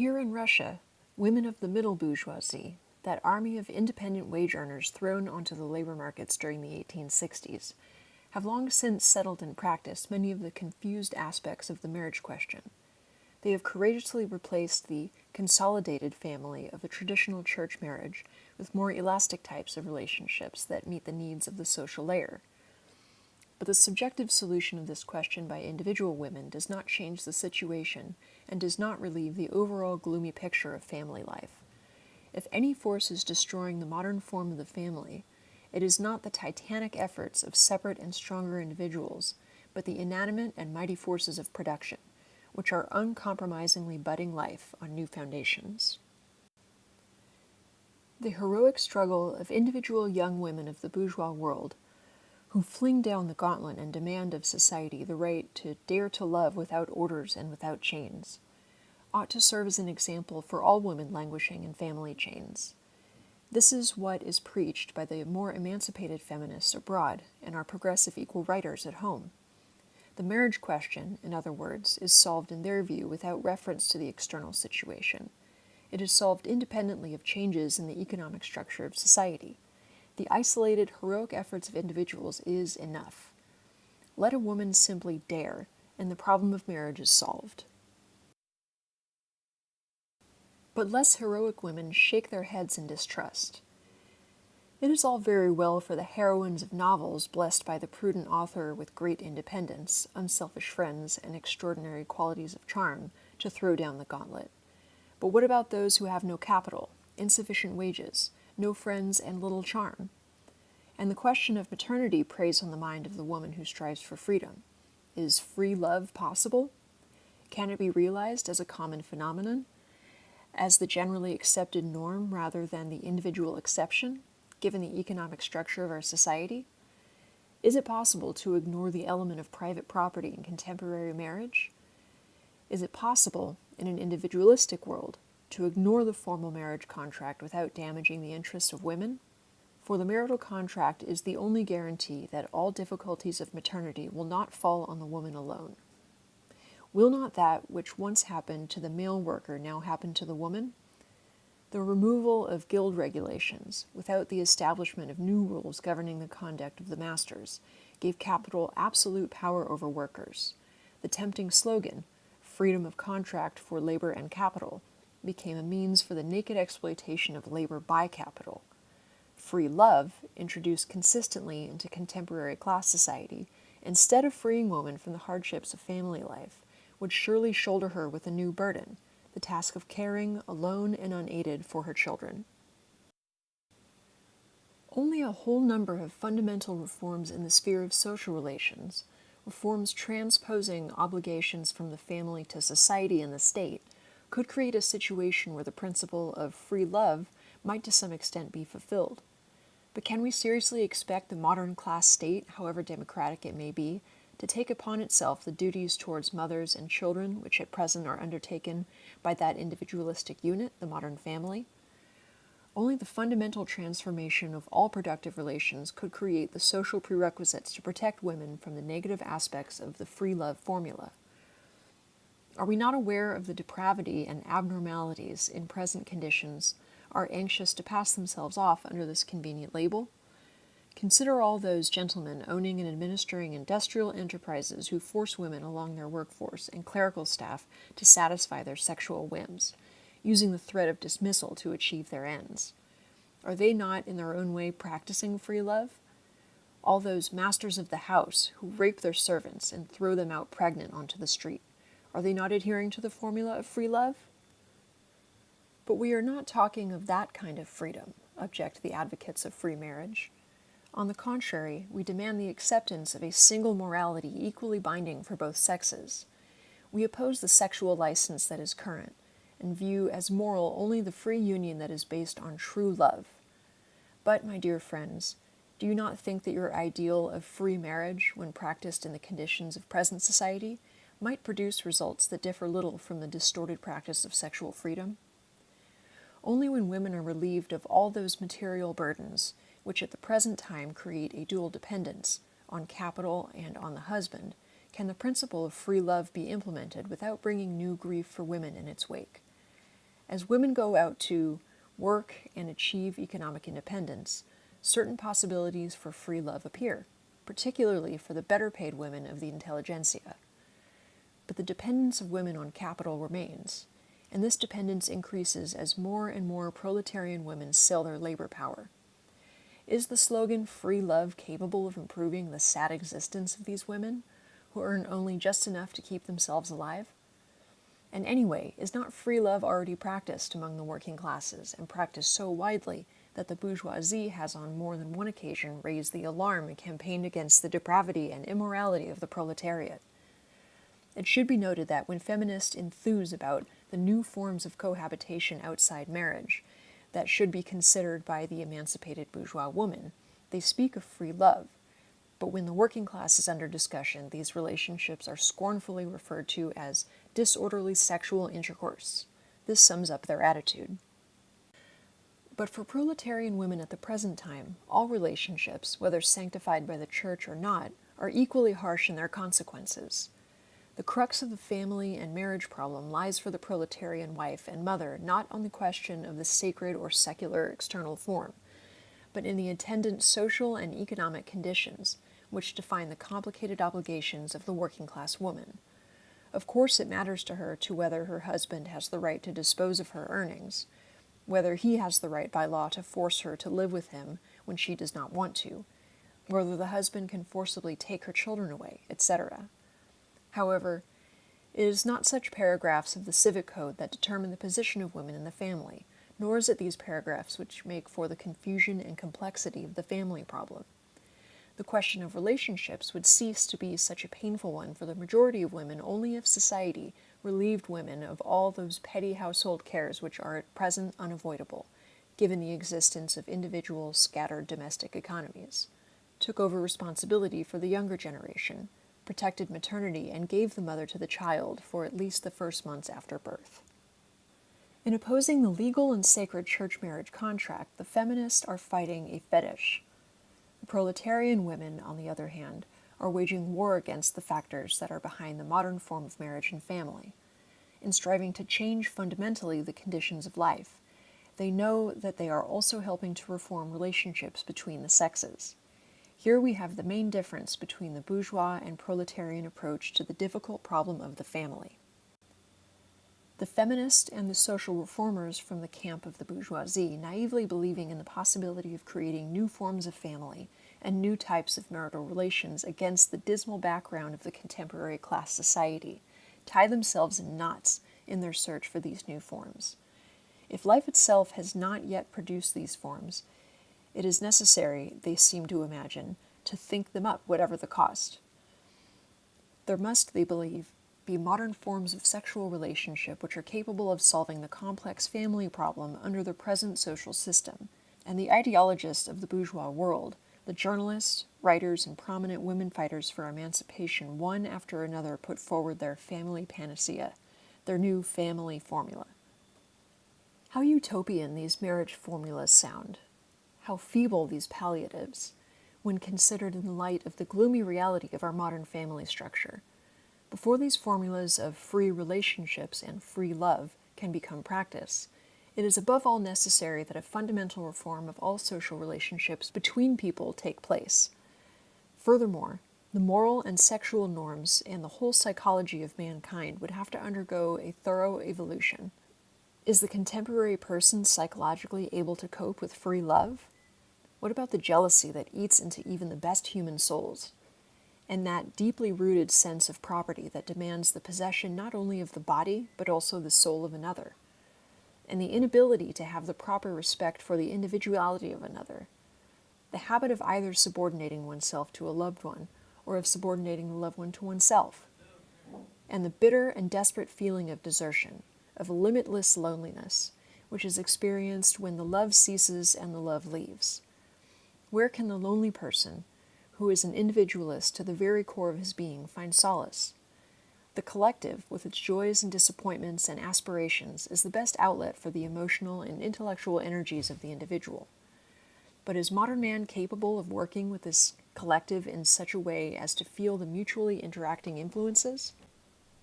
Here in Russia, women of the middle bourgeoisie, that army of independent wage earners thrown onto the labor markets during the 1860s, have long since settled in practice many of the confused aspects of the marriage question. They have courageously replaced the consolidated family of the traditional church marriage with more elastic types of relationships that meet the needs of the social layer. But the subjective solution of this question by individual women does not change the situation and does not relieve the overall gloomy picture of family life. If any force is destroying the modern form of the family, it is not the titanic efforts of separate and stronger individuals, but the inanimate and mighty forces of production, which are uncompromisingly budding life on new foundations. The heroic struggle of individual young women of the bourgeois world, who fling down the gauntlet and demand of society the right to dare to love without orders and without chains, ought to serve as an example for all women languishing in family chains. This is what is preached by the more emancipated feminists abroad and our progressive equal writers at home. The marriage question, in other words, is solved in their view without reference to the external situation. It is solved independently of changes in the economic structure of society. The isolated, heroic efforts of individuals is enough. Let a woman simply dare, and the problem of marriage is solved. But less heroic women shake their heads in distrust. It is all very well for the heroines of novels blessed by the prudent author with great independence, unselfish friends, and extraordinary qualities of charm to throw down the gauntlet. But what about those who have no capital, insufficient wages, no friends, and little charm? And the question of maternity preys on the mind of the woman who strives for freedom. Is free love possible? Can it be realized as a common phenomenon, as the generally accepted norm rather than the individual exception, given the economic structure of our society? Is it possible to ignore the element of private property in contemporary marriage? Is it possible, in an individualistic world, to ignore the formal marriage contract without damaging the interests of women? For the marital contract is the only guarantee that all difficulties of maternity will not fall on the woman alone. Will not that which once happened to the male worker now happen to the woman? The removal of guild regulations, without the establishment of new rules governing the conduct of the masters, gave capital absolute power over workers. The tempting slogan, freedom of contract for labor and capital, became a means for the naked exploitation of labor by capital. Free love, introduced consistently into contemporary class society, instead of freeing woman from the hardships of family life, would surely shoulder her with a new burden, the task of caring, alone and unaided, for her children. Only a whole number of fundamental reforms in the sphere of social relations, reforms transposing obligations from the family to society and the state, could create a situation where the principle of free love might to some extent be fulfilled. But can we seriously expect the modern class state, however democratic it may be, to take upon itself the duties towards mothers and children which at present are undertaken by that individualistic unit, the modern family? Only the fundamental transformation of all productive relations could create the social prerequisites to protect women from the negative aspects of the free love formula. Are we not aware of the depravity and abnormalities in present conditions are anxious to pass themselves off under this convenient label? Consider all those gentlemen owning and administering industrial enterprises who force women along their workforce and clerical staff to satisfy their sexual whims, using the threat of dismissal to achieve their ends. Are they not, in their own way, practicing free love? All those masters of the house who rape their servants and throw them out pregnant onto the street, are they not adhering to the formula of free love? But we are not talking of that kind of freedom, object the advocates of free marriage. On the contrary, we demand the acceptance of a single morality equally binding for both sexes. We oppose the sexual license that is current, and view as moral only the free union that is based on true love. But, my dear friends, do you not think that your ideal of free marriage, when practiced in the conditions of present society, might produce results that differ little from the distorted practice of sexual freedom? Only when women are relieved of all those material burdens, which at the present time create a dual dependence on capital and on the husband, can the principle of free love be implemented without bringing new grief for women in its wake. As women go out to work and achieve economic independence, certain possibilities for free love appear, particularly for the better paid women of the intelligentsia. But the dependence of women on capital remains, and this dependence increases as more and more proletarian women sell their labor power. Is the slogan "free love" capable of improving the sad existence of these women, who earn only just enough to keep themselves alive? And anyway, is not free love already practiced among the working classes, and practiced so widely that the bourgeoisie has on more than one occasion raised the alarm and campaigned against the depravity and immorality of the proletariat? It should be noted that when feminists enthuse about the new forms of cohabitation outside marriage that should be considered by the emancipated bourgeois woman, they speak of free love. But when the working class is under discussion, these relationships are scornfully referred to as disorderly sexual intercourse. This sums up their attitude. But for proletarian women at the present time, all relationships, whether sanctified by the church or not, are equally harsh in their consequences. The crux of the family and marriage problem lies for the proletarian wife and mother not on the question of the sacred or secular external form, but in the attendant social and economic conditions which define the complicated obligations of the working class woman. Of course it matters to her to whether her husband has the right to dispose of her earnings, whether he has the right by law to force her to live with him when she does not want to, whether the husband can forcibly take her children away, etc. However, it is not such paragraphs of the Civic Code that determine the position of women in the family, nor is it these paragraphs which make for the confusion and complexity of the family problem. The question of relationships would cease to be such a painful one for the majority of women only if society relieved women of all those petty household cares which are at present unavoidable, given the existence of individual scattered domestic economies, took over responsibility for the younger generation, protected maternity, and gave the mother to the child for at least the first months after birth. In opposing the legal and sacred church marriage contract, the feminists are fighting a fetish. The proletarian women, on the other hand, are waging war against the factors that are behind the modern form of marriage and family. In striving to change fundamentally the conditions of life, they know that they are also helping to reform relationships between the sexes. Here we have the main difference between the bourgeois and proletarian approach to the difficult problem of the family. The feminists and the social reformers from the camp of the bourgeoisie, naively believing in the possibility of creating new forms of family and new types of marital relations against the dismal background of the contemporary class society, tie themselves in knots in their search for these new forms. If life itself has not yet produced these forms, it is necessary, they seem to imagine, to think them up, whatever the cost. There must, they believe, be modern forms of sexual relationship which are capable of solving the complex family problem under the present social system, and the ideologists of the bourgeois world, the journalists, writers, and prominent women fighters for emancipation, one after another put forward their family panacea, their new family formula. How utopian these marriage formulas sound. How feeble these palliatives, when considered in the light of the gloomy reality of our modern family structure. Before these formulas of free relationships and free love can become practice, it is above all necessary that a fundamental reform of all social relationships between people take place. Furthermore, the moral and sexual norms and the whole psychology of mankind would have to undergo a thorough evolution. Is the contemporary person psychologically able to cope with free love? What about the jealousy that eats into even the best human souls? And that deeply rooted sense of property that demands the possession not only of the body, but also the soul of another? And the inability to have the proper respect for the individuality of another? The habit of either subordinating oneself to a loved one, or of subordinating the loved one to oneself? And the bitter and desperate feeling of desertion, of limitless loneliness, which is experienced when the love ceases and the love leaves. Where can the lonely person, who is an individualist to the very core of his being, find solace? The collective, with its joys and disappointments and aspirations, is the best outlet for the emotional and intellectual energies of the individual. But is modern man capable of working with this collective in such a way as to feel the mutually interacting influences?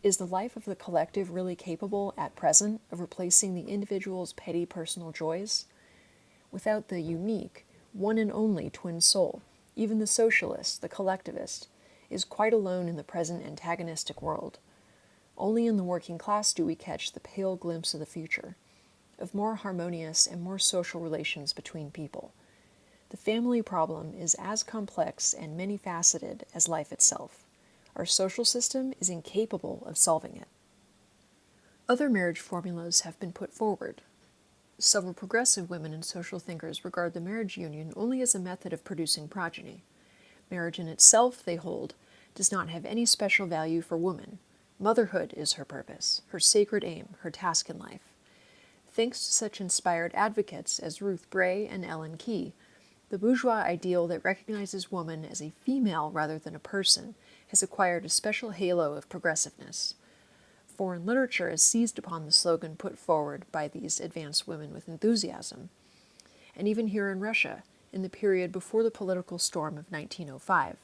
Is the life of the collective really capable, at present, of replacing the individual's petty personal joys? Without the unique, one and only twin soul, even the socialist, the collectivist, is quite alone in the present antagonistic world. Only in the working class do we catch the pale glimpse of the future, of more harmonious and more social relations between people. The family problem is as complex and many-faceted as life itself. Our social system is incapable of solving it. Other marriage formulas have been put forward. Several progressive women and social thinkers regard the marriage union only as a method of producing progeny. Marriage in itself, they hold, does not have any special value for woman. Motherhood is her purpose, her sacred aim, her task in life. Thanks to such inspired advocates as Ruth Bray and Ellen Key, the bourgeois ideal that recognizes woman as a female rather than a person has acquired a special halo of progressiveness. Foreign literature has seized upon the slogan put forward by these advanced women with enthusiasm. And even here in Russia, in the period before the political storm of 1905,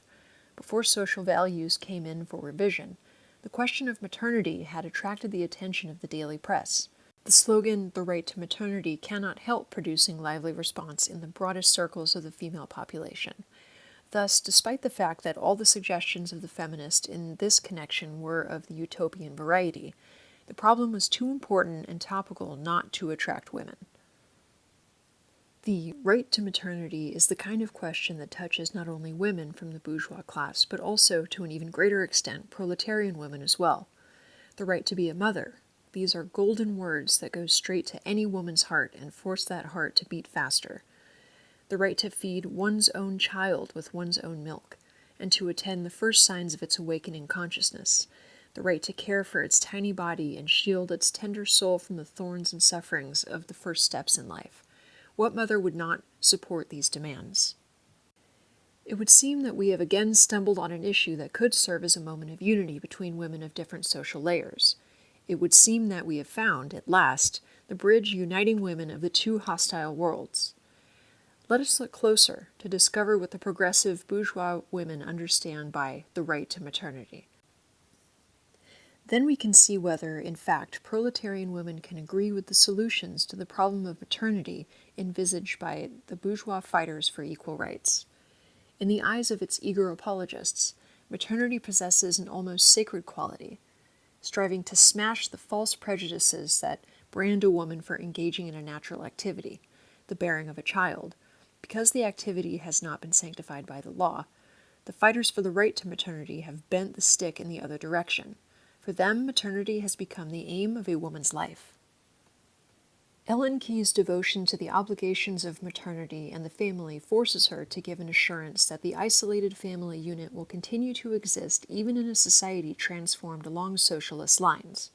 before social values came in for revision, the question of maternity had attracted the attention of the daily press. The slogan, "The right to maternity," cannot help producing lively response in the broadest circles of the female population. Thus, despite the fact that all the suggestions of the feminist in this connection were of the utopian variety, the problem was too important and topical not to attract women. The right to maternity is the kind of question that touches not only women from the bourgeois class, but also, to an even greater extent, proletarian women as well. The right to be a mother. These are golden words that go straight to any woman's heart and force that heart to beat faster. The right to feed one's own child with one's own milk, and to attend the first signs of its awakening consciousness. The right to care for its tiny body and shield its tender soul from the thorns and sufferings of the first steps in life. What mother would not support these demands? It would seem that we have again stumbled on an issue that could serve as a moment of unity between women of different social layers. It would seem that we have found, at last, the bridge uniting women of the two hostile worlds. Let us look closer to discover what the progressive bourgeois women understand by the right to maternity. Then we can see whether, in fact, proletarian women can agree with the solutions to the problem of maternity envisaged by the bourgeois fighters for equal rights. In the eyes of its eager apologists, maternity possesses an almost sacred quality, striving to smash the false prejudices that brand a woman for engaging in a natural activity, the bearing of a child. Because the activity has not been sanctified by the law, the fighters for the right to maternity have bent the stick in the other direction. For them, maternity has become the aim of a woman's life. Ellen Key's devotion to the obligations of maternity and the family forces her to give an assurance that the isolated family unit will continue to exist even in a society transformed along socialist lines.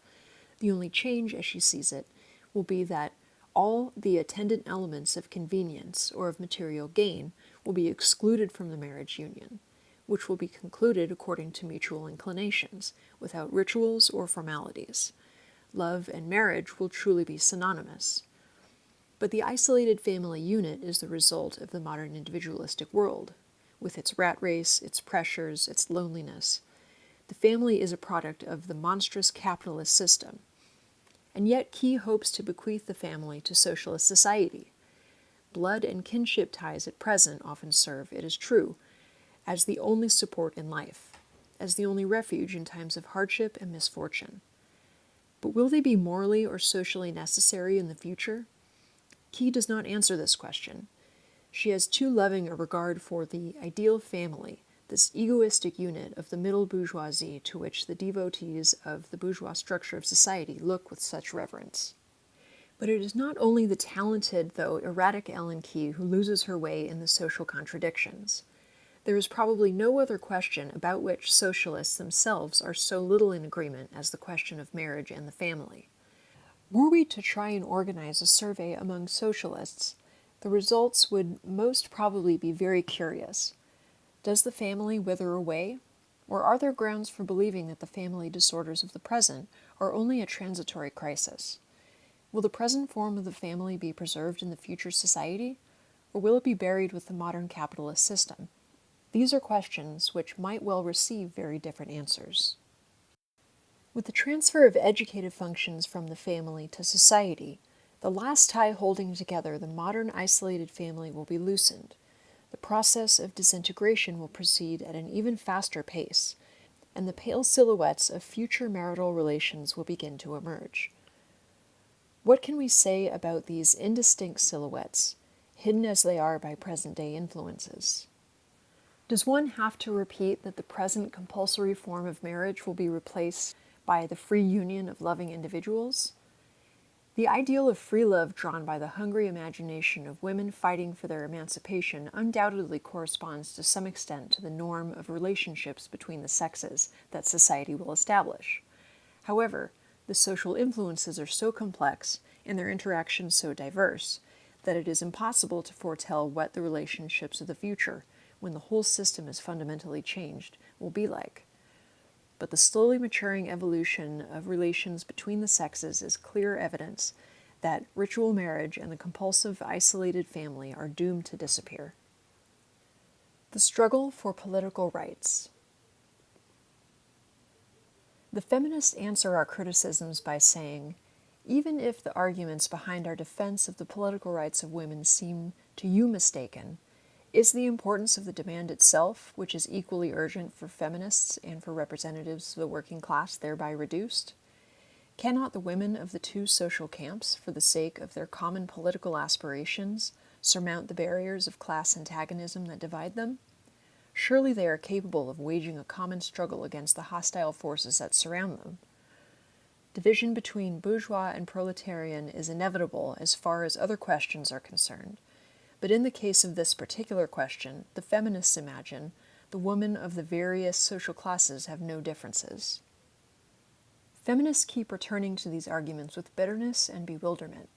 The only change, as she sees it, will be that all the attendant elements of convenience or of material gain will be excluded from the marriage union, which will be concluded according to mutual inclinations, without rituals or formalities. Love and marriage will truly be synonymous. But the isolated family unit is the result of the modern individualistic world, with its rat race, its pressures, its loneliness. The family is a product of the monstrous capitalist system. And yet Key hopes to bequeath the family to socialist society. Blood and kinship ties at present often serve, it is true, as the only support in life, as the only refuge in times of hardship and misfortune. But will they be morally or socially necessary in the future? Key does not answer this question. She has too loving a regard for the ideal family, this egoistic unit of the middle bourgeoisie to which the devotees of the bourgeois structure of society look with such reverence. But it is not only the talented, though erratic Ellen Key who loses her way in the social contradictions. There is probably no other question about which socialists themselves are so little in agreement as the question of marriage and the family. Were we to try and organize a survey among socialists, the results would most probably be very curious. Does the family wither away? Or are there grounds for believing that the family disorders of the present are only a transitory crisis? Will the present form of the family be preserved in the future society? Or will it be buried with the modern capitalist system? These are questions which might well receive very different answers. With the transfer of educative functions from the family to society, the last tie holding together the modern isolated family will be loosened. The process of disintegration will proceed at an even faster pace, and the pale silhouettes of future marital relations will begin to emerge. What can we say about these indistinct silhouettes, hidden as they are by present-day influences? Does one have to repeat that the present compulsory form of marriage will be replaced by the free union of loving individuals? The ideal of free love drawn by the hungry imagination of women fighting for their emancipation undoubtedly corresponds to some extent to the norm of relationships between the sexes that society will establish. However, the social influences are so complex and their interactions so diverse that it is impossible to foretell what the relationships of the future, when the whole system is fundamentally changed, will be like. But the slowly maturing evolution of relations between the sexes is clear evidence that ritual marriage and the compulsive isolated family are doomed to disappear. The struggle for political rights. The feminists answer our criticisms by saying, even if the arguments behind our defense of the political rights of women seem to you mistaken, is the importance of the demand itself, which is equally urgent for feminists and for representatives of the working class, thereby reduced? Cannot the women of the two social camps, for the sake of their common political aspirations, surmount the barriers of class antagonism that divide them? Surely they are capable of waging a common struggle against the hostile forces that surround them. Division between bourgeois and proletarian is inevitable as far as other questions are concerned. But in the case of this particular question, the feminists imagine the women of the various social classes have no differences. Feminists keep returning to these arguments with bitterness and bewilderment,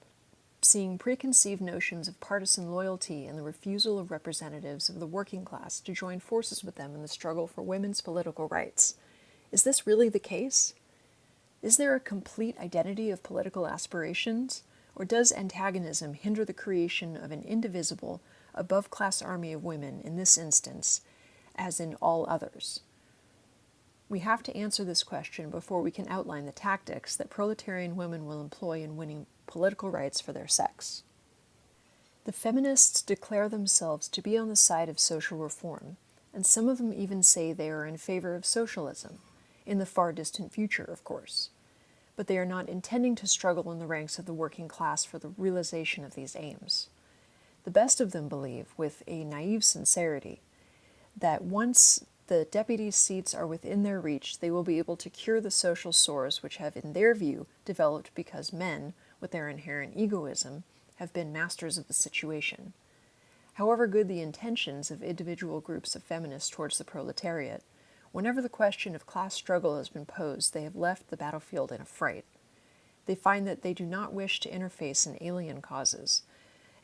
seeing preconceived notions of partisan loyalty in the refusal of representatives of the working class to join forces with them in the struggle for women's political rights. Is this really the case? Is there a complete identity of political aspirations? Or does antagonism hinder the creation of an indivisible, above-class army of women in this instance, as in all others? We have to answer this question before we can outline the tactics that proletarian women will employ in winning political rights for their sex. The feminists declare themselves to be on the side of social reform, and some of them even say they are in favor of socialism, in the far distant future, of course. But they are not intending to struggle in the ranks of the working class for the realization of these aims. The best of them believe, with a naive sincerity, that once the deputy seats are within their reach, they will be able to cure the social sores which have, in their view, developed because men, with their inherent egoism, have been masters of the situation. However good the intentions of individual groups of feminists towards the proletariat, whenever the question of class struggle has been posed, they have left the battlefield in a fright. They find that they do not wish to interface in alien causes,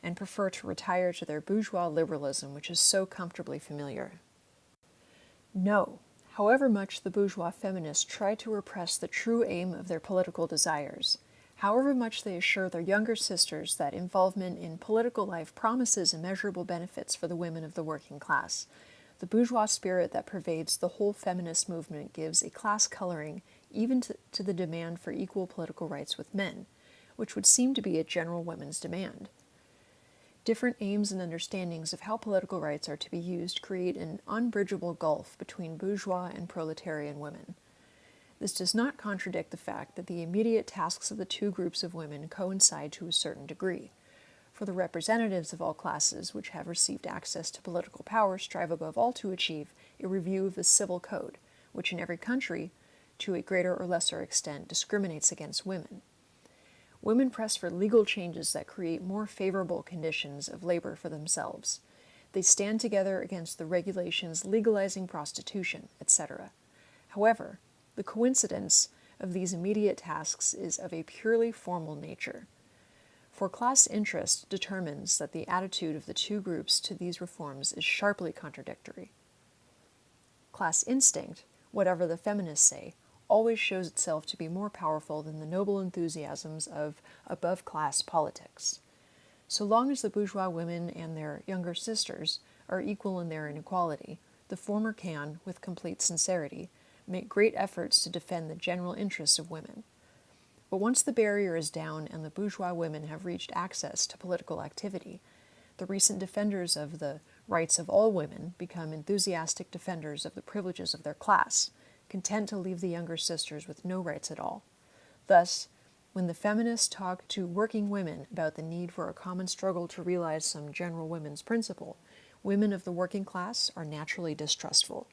and prefer to retire to their bourgeois liberalism, which is so comfortably familiar. No, however much the bourgeois feminists try to repress the true aim of their political desires, however much they assure their younger sisters that involvement in political life promises immeasurable benefits for the women of the working class, the bourgeois spirit that pervades the whole feminist movement gives a class coloring even to the demand for equal political rights with men, which would seem to be a general women's demand. Different aims and understandings of how political rights are to be used create an unbridgeable gulf between bourgeois and proletarian women. This does not contradict the fact that the immediate tasks of the two groups of women coincide to a certain degree. For the representatives of all classes which have received access to political power strive above all to achieve a review of the civil code, which in every country, to a greater or lesser extent, discriminates against women. Women press for legal changes that create more favorable conditions of labor for themselves. They stand together against the regulations legalizing prostitution, etc. However, the coincidence of these immediate tasks is of a purely formal nature. For class interest determines that the attitude of the two groups to these reforms is sharply contradictory. Class instinct, whatever the feminists say, always shows itself to be more powerful than the noble enthusiasms of above-class politics. So long as the bourgeois women and their younger sisters are equal in their inequality, the former can, with complete sincerity, make great efforts to defend the general interests of women. But once the barrier is down and the bourgeois women have reached access to political activity, the recent defenders of the rights of all women become enthusiastic defenders of the privileges of their class, content to leave the younger sisters with no rights at all. Thus, when the feminists talk to working women about the need for a common struggle to realize some general women's principle, women of the working class are naturally distrustful.